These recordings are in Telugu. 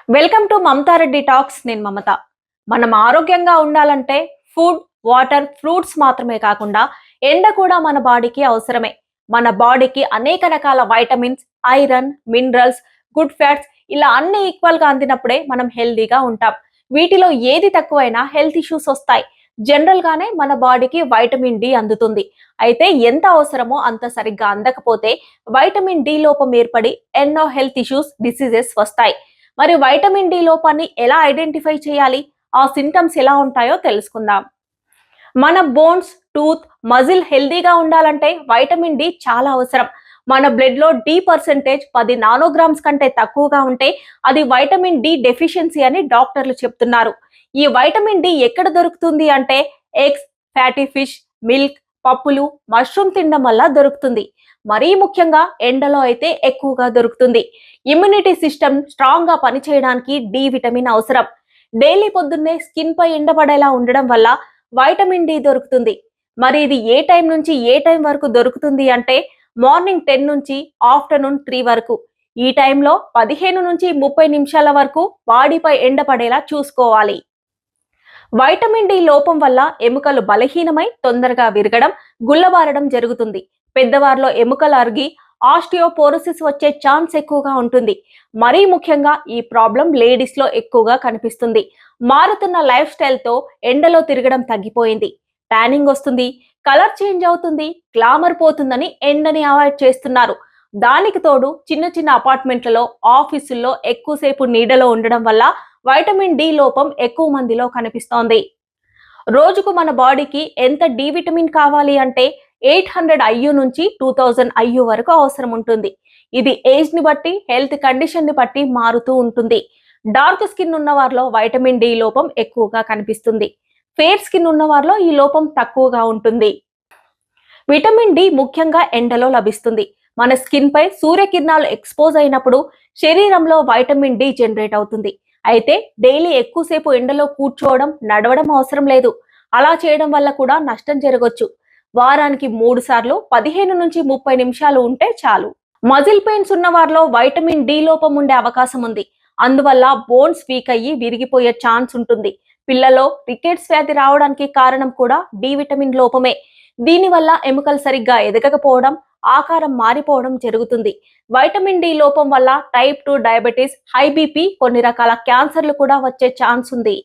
Welcome to Mamata Reddy talks. నేను మమత. మనం ఆరోగ్యంగా ఉండాలంటే ఫుడ్, వాటర్, ఫ్రూట్స్ మాత్రమే కాకుండా ఎండ కూడా మన బాడీకి అవసరమే. మన బాడీకి అనేక రకాల vitamins, iron, minerals, good fats ఇలా అన్ని ఈక్వల్ గా అందినప్పుడే మనం హెల్దీగా ఉంటాం. వీటిలో ఏది తక్కువైనా హెల్త్ ఇష్యూస్ వస్తాయి. జనరల్ గానే మన బాడీకి వైటమిన్ డి అందుతుంది. అయితే ఎంత అవసరమో అంత సరిగ్గా అందకపోతే వైటమిన్ డి లోపం ఏర్పడి ఎన్నో హెల్త్ ఇష్యూస్, డిసీజెస్ వస్తాయి. మరి వైటమిన్ డి లోపాన్ని ఎలా ఐడెంటిఫై చేయాలి? ఆ సింటమ్స్ ఎలా ఉంటాయో తెలుసుకుందాం. మన బోన్స్, టూత్, మజిల్ హెల్దీగా ఉండాలంటే వైటమిన్ డి చాలా అవసరం. మన బ్లడ్ లో డి పర్సెంటేజ్ 10 నానోగ్రామ్స్ కంటే తక్కువగా ఉంటే అది వైటమిన్ డి డెఫిషియన్సీ అని డాక్టర్లు చెప్తున్నారు. ఈ వైటమిన్ డి ఎక్కడ దొరుకుతుంది అంటే ఎగ్స్, ఫ్యాటీ ఫిష్, మిల్క్, పప్పులు, మష్రూమ్ తినడం వల్ల దొరుకుతుంది. మరీ ముఖ్యంగా ఎండలో అయితే ఎక్కువగా దొరుకుతుంది. ఇమ్యూనిటీ సిస్టమ్ స్ట్రాంగ్ గా పనిచేయడానికి డి విటమిన్ అవసరం. డైలీ పొద్దున్నే స్కిన్ పై ఎండపడేలా ఉండడం వల్ల వైటమిన్ డి దొరుకుతుంది. మరి ఇది ఏ టైం నుంచి ఏ టైం వరకు దొరుకుతుంది అంటే మార్నింగ్ 10 నుంచి ఆఫ్టర్నూన్ 3 వరకు. ఈ టైంలో 15 నుంచి 30 నిమిషాల వరకు బాడీపై ఎండపడేలా చూసుకోవాలి. వైటమిన్ డి లోపం వల్ల ఎముకలు బలహీనమై తొందరగా విరగడం, గుల్లబారడం జరుగుతుంది. పెద్దవారిలో ఎముకలు అరిగి ఆస్టియోపోరోసిస్ వచ్చే ఛాన్స్ ఎక్కువగా ఉంటుంది. మరీ ముఖ్యంగా ఈ ప్రాబ్లం లేడీస్ లో ఎక్కువగా కనిపిస్తుంది. మారుతున్న లైఫ్ స్టైల్ తో ఎండలో తిరగడం తగ్గిపోయింది. ట్యానింగ్ వస్తుంది, కలర్ చేంజ్ అవుతుంది, గ్లామర్ పోతుందని ఎండని అవాయిడ్ చేస్తున్నారు. దానికి తోడు చిన్న చిన్న అపార్ట్మెంట్లలో, ఆఫీసుల్లో ఎక్కువసేపు నీడలో ఉండడం వల్ల వైటమిన్ డి లోపం ఎక్కువ మందిలో కనిపిస్తోంది. రోజుకు మన బాడీకి ఎంత డి విటమిన్ కావాలి అంటే 800 ఐయు నుంచి 2000 ఐయు వరకు అవసరం ఉంటుంది. ఇది ఏజ్ ని బట్టి, హెల్త్ కండిషన్ ని బట్టి మారుతూ ఉంటుంది. డార్క్ స్కిన్ ఉన్న వారిలో వైటమిన్ డి లోపం ఎక్కువగా కనిపిస్తుంది. ఫేర్ స్కిన్ ఉన్న వారిలో ఈ లోపం తక్కువగా ఉంటుంది. విటమిన్ డి ముఖ్యంగా ఎండలో లభిస్తుంది. మన స్కిన్ పై సూర్యకిరణాలు ఎక్స్పోజ్ అయినప్పుడు శరీరంలో వైటమిన్ డి జనరేట్ అవుతుంది. అయితే డైలీ ఎక్కువసేపు ఎండలో కూర్చోవడం, నడవడం అవసరం లేదు. అలా చేయడం వల్ల కూడా నష్టం జరగొచ్చు. వారానికి 3 సార్లు 15 నుంచి 30 నిమిషాలు ఉంటే చాలు. మజిల్ పెయిన్స్ ఉన్న వారిలో వైటమిన్ డి లోపం ఉండే అవకాశం ఉంది. అందువల్ల బోన్స్ వీక్ అయ్యి విరిగిపోయే ఛాన్స్ ఉంటుంది. పిల్లలో రికెట్స్ వ్యాధి రావడానికి కారణం కూడా డి విటమిన్ లోపమే. దీనివల్ల ఎముకలు సరిగ్గా ఎదగకపోవడం, ఆకారం మారిపోవడం జరుగుతుంది. వైటమిన్ డి లోపం వల్ల టైప్ 2 డయాబెటీస్, హై బీపీ, కొన్ని రకాల క్యాన్సర్లు కూడా వచ్చే ఛాన్స్ ఉంది.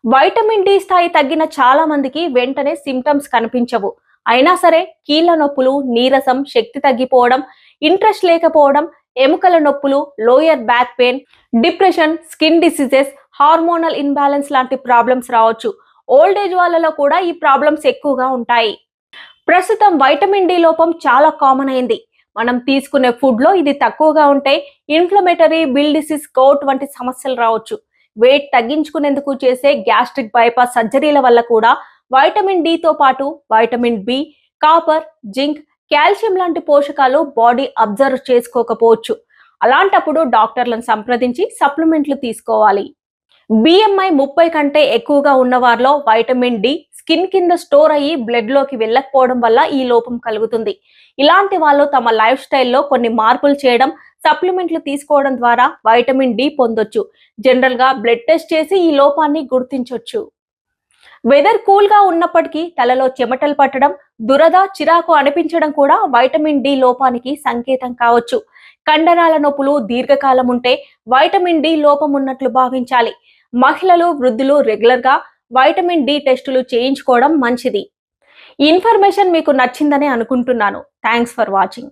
వైటమిన్ డి స్థాయి తగ్గిన చాలా మందికి వెంటనే సిమ్టమ్స్ కనిపించవు. అయినా సరే కీళ్ల నొప్పులు, నీరసం, శక్తి తగ్గిపోవడం, ఇంట్రెస్ట్ లేకపోవడం, ఎముకల నొప్పులు, lower back pain, depression, skin diseases, hormonal imbalance లాంటి ప్రాబ్లమ్స్ రావచ్చు. ఓల్డ్ ఏజ్ వాళ్ళలో కూడా ఈ ప్రాబ్లమ్స్ ఎక్కువగా ఉంటాయి. ప్రస్తుతం వైటమిన్ డి లోపం చాలా కామన్ అయింది. మనం తీసుకునే ఫుడ్ లో ఇది తక్కువగా ఉంటే ఇన్ఫ్లమేటరీ, బిల్ డిసీజ్, గౌట్ వంటి సమస్యలు రావచ్చు. వెయిట్ తగ్గించుకునేందుకు చేసే గ్యాస్ట్రిక్ బైపాస్ సర్జరీల వల్ల కూడా వైటమిన్ డి తో పాటు vitamin B, copper, zinc, calcium లాంటి పోషకాలు బాడీ అబ్జర్వ్ చేసుకోకపోవచ్చు. అలాంటప్పుడు డాక్టర్లను సంప్రదించి సప్లిమెంట్లు తీసుకోవాలి. బిఎంఐ 30 కంటే ఎక్కువగా ఉన్న వారిలో వైటమిన్ డి స్కిన్ కింద స్టోర్ అయ్యి బ్లడ్ లోకి వెళ్ళకపోవడం వల్ల ఈ లోపం కలుగుతుంది. ఇలాంటి వాళ్ళు తమ లైఫ్ స్టైల్లో కొన్ని మార్పులు చేయడం, సప్లిమెంట్లు తీసుకోవడం ద్వారా వైటమిన్ డి పొందొచ్చు. జనరల్ గా బ్లడ్ టెస్ట్ చేసి ఈ లోపాన్ని గుర్తించొచ్చు. వెదర్ కూల్ గా ఉన్నప్పటికీ తలలో చెమటలు పట్టడం, దురద, చిరాకు అనిపించడం కూడా వైటమిన్ డి లోపానికి సంకేతం కావచ్చు. కండరాల నొప్పులు దీర్ఘకాలం ఉంటే వైటమిన్ డి లోపం ఉన్నట్లు భావించాలి. మహిళలు, వృద్ధులు రెగ్యులర్ గా వైటమిన్ డి టెస్టులు చేయించుకోవడం మంచిది. ఈ ఇన్ఫర్మేషన్ మీకు నచ్చిందని అనుకుంటున్నాను. Thanks for watching.